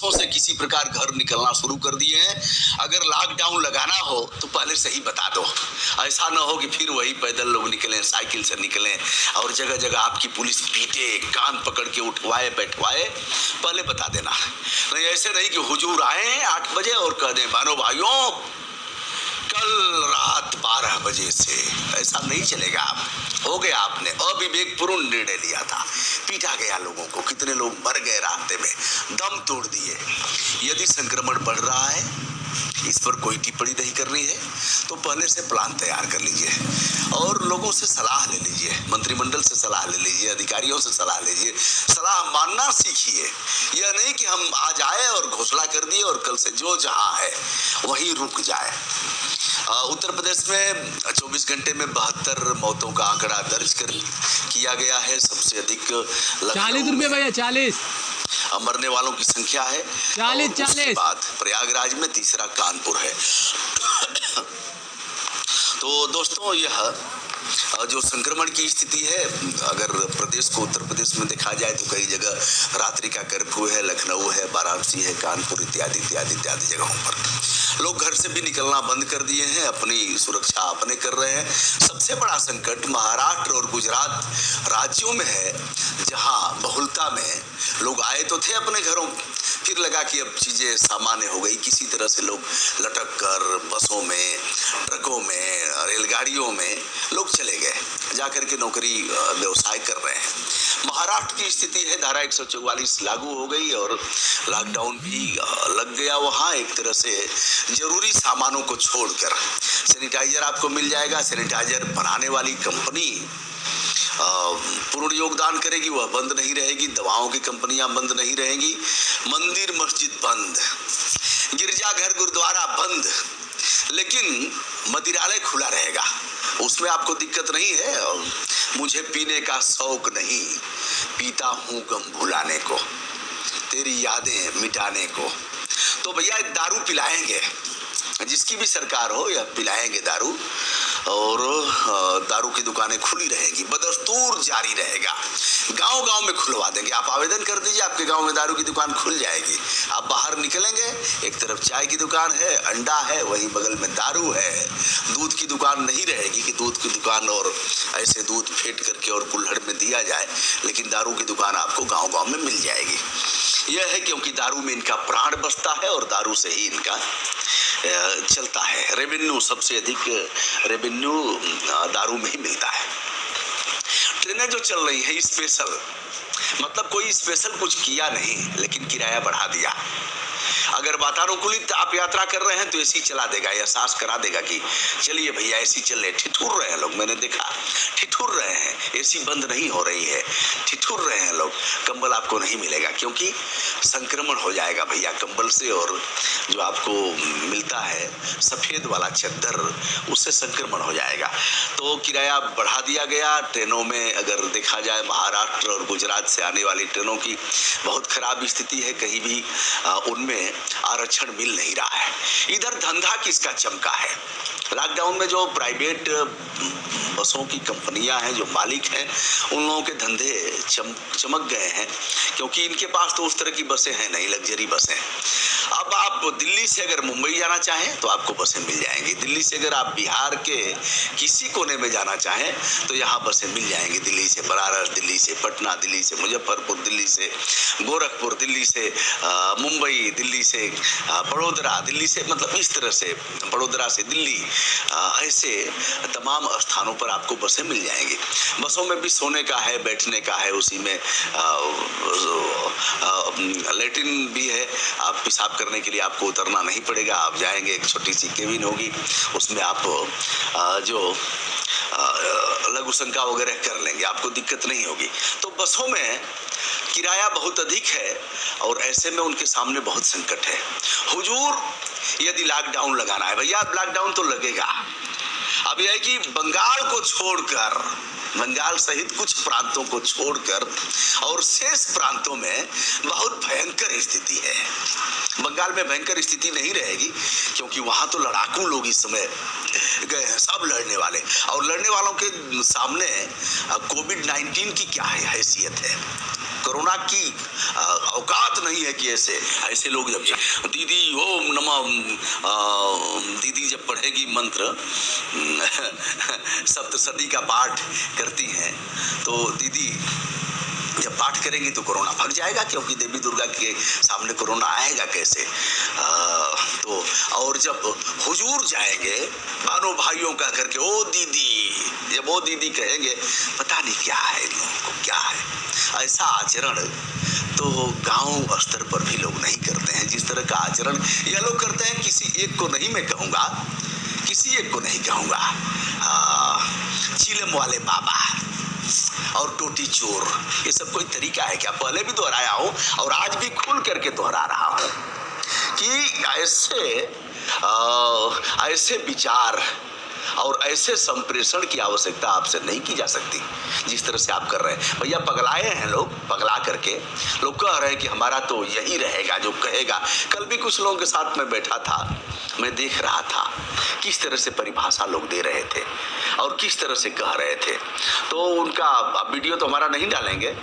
बसों से किसी प्रकार घर निकलना शुरू कर दिए हैं। अगर लॉकडाउन लगाना हो तो पहले से ही बता दो, ऐसा ना हो कि फिर वही पैदल लोग निकलें, साइकिल से निकलें और जगह जगह आपकी पुलिस पीटे, कान पकड़ के उठवाए बैठवाए। पहले बता देना, नहीं ऐसे नहीं कि हुजूर आए 8 बजे और कह दें बहनों भाइयों कल रात 12 बजे से, ऐसा नहीं चलेगा। आप हो गया, आपने अविवेकपूर्ण निर्णय लिया था, पीटा गया लोगों को, कितने लोग मर गए रास्ते में, दम तोड़ दिए। यदि संक्रमण बढ़ रहा है, इस पर कोई टिप्पणी नहीं करनी है तो पहले से प्लान तैयार कर लीजिए और लोगों से सलाह ले लीजिए, मंत्रिमंडल से सलाह ले लीजिए, अधिकारियों से सलाह लीजिए, सलाह मानना सीखिए। यह नहीं कि हम आज आए और घोषणा कर दिए और कल से जो जहां है वहीं रुक जाए। उत्तर प्रदेश में 24 घंटे में 72 मौतों का आंकड़ा दर्ज किया गया है। सबसे अधिक 40 रुपए भैया, 40 मरने वालों की संख्या है। 40 बाद प्रयागराज में, तीसरा कानपुर है। तो दोस्तों, यह जो संक्रमण की स्थिति है, अगर प्रदेश को, उत्तर प्रदेश में देखा जाए तो कई जगह रात्रि का कर्फ्यू है, लखनऊ है, वाराणसी है, कानपुर इत्यादि इत्यादि इत्यादि जगहों पर लोग घर से भी निकलना बंद कर दिए हैं, अपनी सुरक्षा अपने कर रहे हैं। सबसे बड़ा संकट महाराष्ट्र और गुजरात राज्यों में है, जहां बहुलता में लोग आए तो थे अपने घरों, फिर लगा कि अब चीजें सामान्य हो गई, किसी तरह से लोग लटक कर बसों में, ट्रकों में, रेलगाड़ियों में लोग चले गए, जाकर के नौकरी व्यवसाय कर रहे हैं। महाराष्ट्र की स्थिति है, धारा 144 लागू हो गई और लॉकडाउन भी लग गया वहां, एक तरह से जरूरी सामानों को छोड़कर। सैनिटाइजर आपको मिल जाएगा, सैनिटाइजर बनाने वाली कंपनी पूर्ण योगदान करेगी, वह बंद नहीं रहेगी, दवाओं की कंपनियां बंद नहीं रहेंगी, मंदिर मस्जिद बंद, गिरजाघर गुरुद्वारा बंद, लेकिन मदिरालय खुला रहेगा, उसमें आपको दिक्कत नहीं है। और मुझे पीने का शौक नहीं, पीता हूं गम भुलाने को, तेरी यादें मिटाने को। तो भैया दारू पिलाएंगे, जिसकी भी सरकार हो, या पिलाएंगे दारू, और दारू की दुकानें खुली रहेंगी, बदस्तूर जारी रहेगा, गांव गांव में खुलवा देंगे। आप आवेदन कर दीजिए, आपके गांव में दारू की दुकान खुल जाएगी। आप बाहर निकलेंगे, एक तरफ चाय की दुकान है, अंडा है, वहीं बगल में दारू है। दूध की दुकान नहीं रहेगी कि दूध की दुकान और ऐसे दूध फेंट करके और कुल्हड़ में दिया जाए, लेकिन दारू की दुकान आपको गाँव गाँव में मिल जाएगी। यह है क्योंकि दारू में इनका प्राण बसता है और दारू से ही इनका चलता है। रेवेन्यू, सबसे अधिक रेवेन्यू दारू में ही मिलता है। ट्रेनें जो चल रही है स्पेशल, मतलब कोई स्पेशल कुछ किया नहीं, लेकिन किराया बढ़ा दिया। अगर वातानुकूलित आप यात्रा कर रहे हैं तो एसी चला देगा, एहसास करा देगा कि चलिए भैया एसी चल रहे। ठिठुर रहे हैं लोग, मैंने देखा, ठिठुर रहे हैं, एसी बंद नहीं हो रही है, ठिठुर रहे हैं लोग। कंबल आपको नहीं मिलेगा क्योंकि संक्रमण हो जाएगा भैया कंबल से, और जो आपको मिलता है सफेद वाला चद्दर, उससे संक्रमण हो जाएगा। तो किराया बढ़ा दिया गया। ट्रेनों में अगर देखा जाए, महाराष्ट्र और गुजरात से आने वाली ट्रेनों की बहुत खराब स्थिति है, कहीं भी उनमें आरक्षण मिल नहीं रहा है। इधर धंधा किसका चमका है? लॉकडाउन में जो प्राइवेट बसों की कंपनियां हैं, जो मालिक हैं, उन लोगों के धंधे चमक गए हैं, क्योंकि इनके पास तो उस तरह की बसें हैं नहीं, लग्जरी बसें। अब आप दिल्ली से अगर मुंबई जाना चाहें तो आपको बसें मिल जाएंगी, दिल्ली से अगर आप बिहार के किसी कोने में जाना चाहें तो यहाँ बसें मिल जाएंगी, दिल्ली से बनारस, दिल्ली से पटना, दिल्ली से मुजफ्फरपुर, दिल्ली से गोरखपुर, दिल्ली से मुंबई, दिल्ली से बड़ोदरा, दिल्ली से, मतलब इस तरह से बड़ोदरा से दिल्ली, ऐसे तमाम स्थानों पर आपको बसें मिल जाएंगी। बसों में भी सोने का है, बैठने का है, उसी में लेटिन भी है, आप पेशाब करने के लिए आपको उतरना नहीं पड़ेगा, आप जाएंगे, एक छोटी सी केबिन होगी, उसमें आप जो लघु शंका वगैरह कर लेंगे, आपको दिक्कत नहीं होगी। तो बसों में किराया बहुत अधिक है और ऐसे में उनके सामने बहुत संकट है। हुजूर, यदि लॉकडाउन लगाना है, भैया लॉकडाउन तो लगेगा। अब यह है कि बंगाल को छोड़कर, बंगाल सहित कुछ प्रांतों को छोड़कर और शेष प्रांतों में बहुत भयंकर स्थिति है। बंगाल में भयंकर स्थिति नहीं रहेगी क्योंकि वहां तो लड़ाकू लोग इस समय गए हैं, सब लड़ने वाले, और लड़ने वालों के सामने कोविड-19 की क्या हैसियत है। कोरोना की औकात नहीं है कि ऐसे लोग जब दीदी ओम नमः दीदी जब पढ़ेगी मंत्र सप्तशती का पाठ करती हैं तो दीदी जब पाठ करेंगी तो कोरोना भाग जाएगा, क्योंकि देवी दुर्गा के सामने कोरोना आएगा कैसे। तो और जब हुजूर जाएंगे बानो भाइयों का करके ओ दीदी, जब वो दीदी कहेंगे पता नहीं क्या है इन लोगों को, क्या है ऐसा आचरण तो गांव स्तर पर भी लोग नहीं करते हैं। जिस तरह का आचरण ये लोग करते हैं, किसी एक को नहीं मैं कहूँगा, किसी एक को नहीं कहूँगा, चिलम वाले बाबा और टोटी चोर, ये सब कोई तरीका है क्या? पहले भी दोहराया हूँ और आज भी खुल करके दोहरा रहा हूँ कि ऐसे विचार और ऐसे संप्रेषण की आवश्यकता आपसे नहीं की जा सकती जिस तरह से आप कर रहे हैं। भैया पगलाए हैं लोग, पगला करके लोग कह रहे हैं कि हमारा तो यही रहेगा जो कहेगा। कल भी कुछ लोगों के साथ में बैठा था, मैं देख रहा था किस तरह से परिभाषा लोग दे रहे थे और किस तरह से कह रहे थे। तो उनका वीडियो तो हमारा नहीं डालेंगे,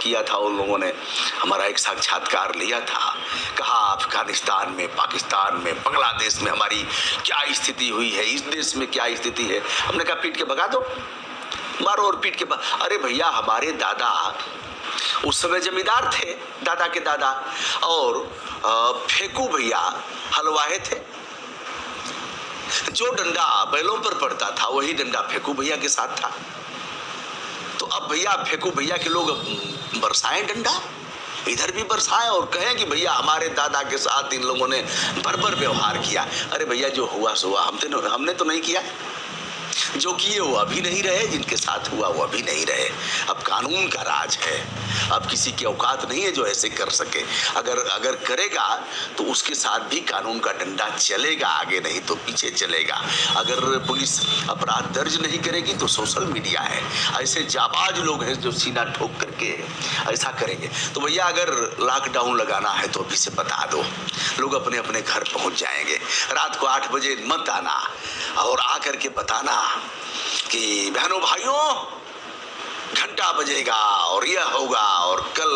किया था उन लोगों ने, हमारा एक साक्षात्कार लिया था, कहा अफगानिस्तान में, पाकिस्तान में, बांग्लादेश में हमारी क्या स्थिति हुई है, इस देश में क्या स्थिति है। हमने कहा पीट के भगा दो, मारो और पीट के अरे भैया हमारे दादा उस समय जमींदार थे, दादा के दादा, और फेंकू भैया हलवाए थे। जो डंडा बैलों पर पड़ता था वही डंडा फेंकू भैया के साथ था। तो अब भैया फेंकू भैया के लोग बरसाएं डंडा, इधर भी बरसाएं और कहें कि भैया हमारे दादा के साथ इन लोगों ने बर्बर व्यवहार किया। अरे भैया जो हुआ सो हुआ, हमने तो नहीं किया, जो किए वो अभी नहीं रहे, जिनके साथ हुआ वो अभी नहीं रहे। अब कानून का राज है, अब किसी की औकात नहीं है जो ऐसे कर सके। अगर करेगा तो उसके साथ भी कानून का डंडा चलेगा, आगे नहीं तो पीछे चलेगा। अगर पुलिस अपराध दर्ज नहीं करेगी तो सोशल मीडिया है, ऐसे जाबाज लोग हैं जो सीना ठोक करके ऐसा करेंगे। तो भैया अगर लॉकडाउन लगाना है तो अभी से बता दो, लोग अपने अपने घर पहुंच जाएंगे। रात को 8 बजे मत आना और आकर के बताना कि बहनों भाइयों घंटा बजेगा और यह होगा, और कल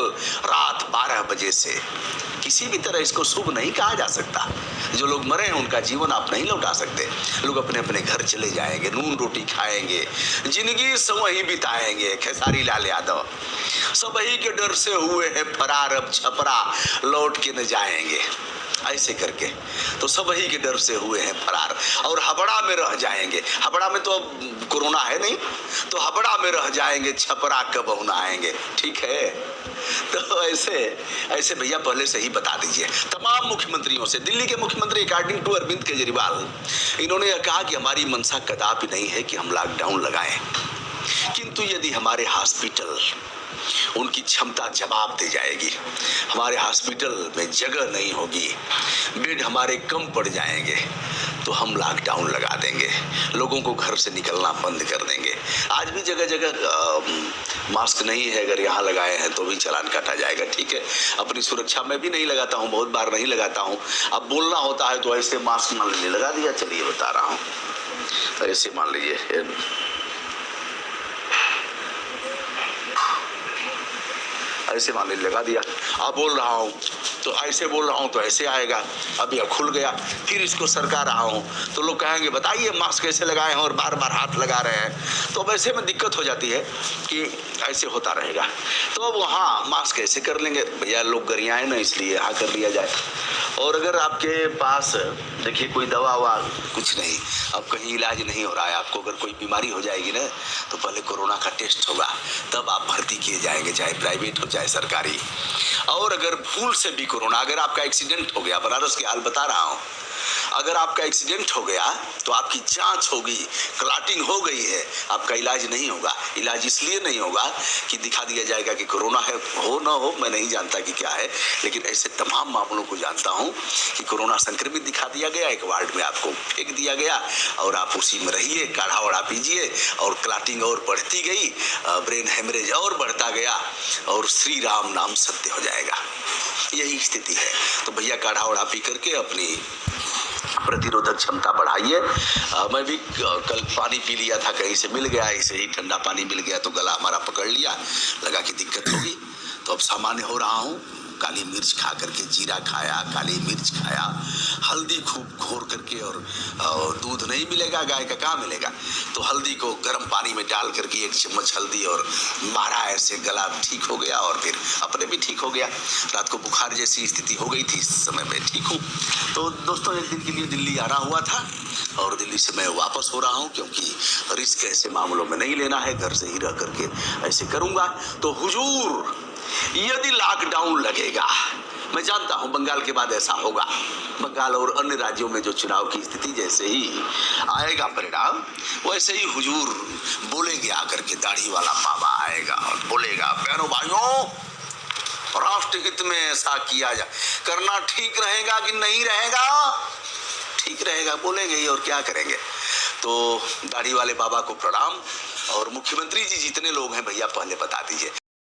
रात 12 बजे से किसी भी तरह इसको शुभ नहीं कहा जा सकता। जो लोग मरे हैं उनका जीवन आप नहीं लौटा सकते। लोग अपने अपने घर चले जाएंगे, नून रोटी खाएंगे, जिंदगी सब वही बिताएंगे। खेसारी लाल यादव सब वही के डर से हुए हैं फरार, अब छपरा लौट के न जाएंगे, ऐसे करके तो सब वही के डर से हुए हैं फरार और हबड़ा में रह जाएंगे। हबड़ा में तो अब कोरोना है नहीं, तो हबड़ा में रह जाएंगे, छपरा कब ना आएंगे। ठीक है, तो ऐसे भैया पहले से ही बता दीजिए तमाम मुख्यमंत्रियों से। दिल्ली के मुख्यमंत्री अकॉर्डिंग टू अरविंद केजरीवाल, इन्होंने यह कहा कि हमारी मंशा कदापि नहीं है कि हम लॉकडाउन लगाएं, किंतु यदि हमारे हॉस्पिटल उनकी क्षमता जवाब दे जाएगी, हमारे हॉस्पिटल में जगह नहीं होगी, बेड हमारे कम पड़ जाएंगे, तो हम लॉकडाउन लगा देंगे, लोगों को घर से निकलना बंद कर देंगे। आज भी जगह जगह मास्क नहीं है, अगर यहाँ लगाए हैं तो भी चालान काटा जाएगा। ठीक है, अपनी सुरक्षा में भी नहीं लगाता हूँ, बहुत बार नहीं लगाता हूँ। अब बोलना होता है तो ऐसे मास्क मान लीजिए लगा दिया, चलिए बता रहा हूँ, ऐसे मान लीजिए ऐसे मान लीजिए लगा दिया। अब बोल रहा हूँ तो ऐसे बोल रहा हूँ तो ऐसे आएगा। अब यह खुल गया, फिर इसको सरका रहा हूँ तो लोग कहेंगे बताइए मास्क कैसे लगाए हैं और बार बार हाथ लगा रहे हैं। तो अब ऐसे में दिक्कत हो जाती है कि ऐसे होता रहेगा। तो अब वहाँ मास्क ऐसे कर लेंगे भैया, लोग गरियाएं ना, इसलिए यहाँ कर लिया जाए। और अगर आपके पास देखिए कोई दवा ववा कुछ नहीं, अब कहीं इलाज नहीं हो रहा है, आपको अगर कोई बीमारी हो जाएगी ना तो पहले कोरोना का टेस्ट होगा, तब आप भर्ती किए जाएंगे, चाहे प्राइवेट हो चाहे सरकारी। और अगर भूल से भी कोरोना, अगर आपका एक्सीडेंट हो गया, बनारस की हाल बता रहा हूँ, अगर आपका एक्सीडेंट हो गया तो आपकी जांच होगी, क्लॉटिंग हो गई है, आपका इलाज नहीं होगा। इलाज इसलिए नहीं होगा कि दिखा दिया जाएगा कि कोरोना है, हो ना हो मैं नहीं जानता कि क्या है, लेकिन ऐसे तमाम मामलों को जानता हूं कि कोरोना संक्रमित दिखा दिया गया, एक वार्ड में आपको फेंक दिया गया और आप उसी में रहिए, काढ़ा वढ़ा पीजिए, और क्लॉटिंग और बढ़ती गई, ब्रेन हेमरेज और बढ़ता गया, और श्री राम नाम सत्य हो जाएगा। यही स्थिति है। तो भैया काढ़ा वढ़ा पी करके अपनी प्रतिरोधक क्षमता बढ़ाइए। मैं भी कल पानी पी लिया था, कहीं से मिल गया, ऐसे ही ठंडा पानी मिल गया तो गला हमारा पकड़ लिया, लगा कि दिक्कत होगी, तो अब सामान्य हो रहा हूँ। काली मिर्च खा करके, जीरा खाया, काली मिर्च खाया, हल्दी खूब घोर करके, और दूध नहीं मिलेगा गाय का, कहाँ मिलेगा, तो हल्दी को गर्म पानी में डाल करके 1 चम्मच हल्दी और मारा, ऐसे गला ठीक हो गया और फिर अपने भी ठीक हो गया। रात को बुखार जैसी स्थिति हो गई थी, इस समय मैं ठीक हूँ। तो दोस्तों, एक दिन के लिए दिल्ली आना हुआ था और दिल्ली से मैं वापस हो रहा हूँ, क्योंकि रिस्क ऐसे मामलों में नहीं लेना है, घर से ही रह करके ऐसे करूँगा। तो हुजूर, यदि लॉकडाउन लगेगा, मैं जानता हूं बंगाल के बाद ऐसा होगा, बंगाल और अन्य राज्यों में जो चुनाव की स्थिति जैसे ही आएगा परिणाम, वैसे ही हुजूर बोलेंगे आकर के, दाढ़ी वाला बाबा आएगा और बोलेगा, बहनों भाइयों, राष्ट्र हित में ऐसा किया जा, करना ठीक रहेगा कि नहीं रहेगा? ठीक रहेगा बोलेंगे ही, और क्या करेंगे। तो दाढ़ी वाले बाबा को प्रणाम, और मुख्यमंत्री जी जितने लोग हैं भैया पहले बता दीजिए।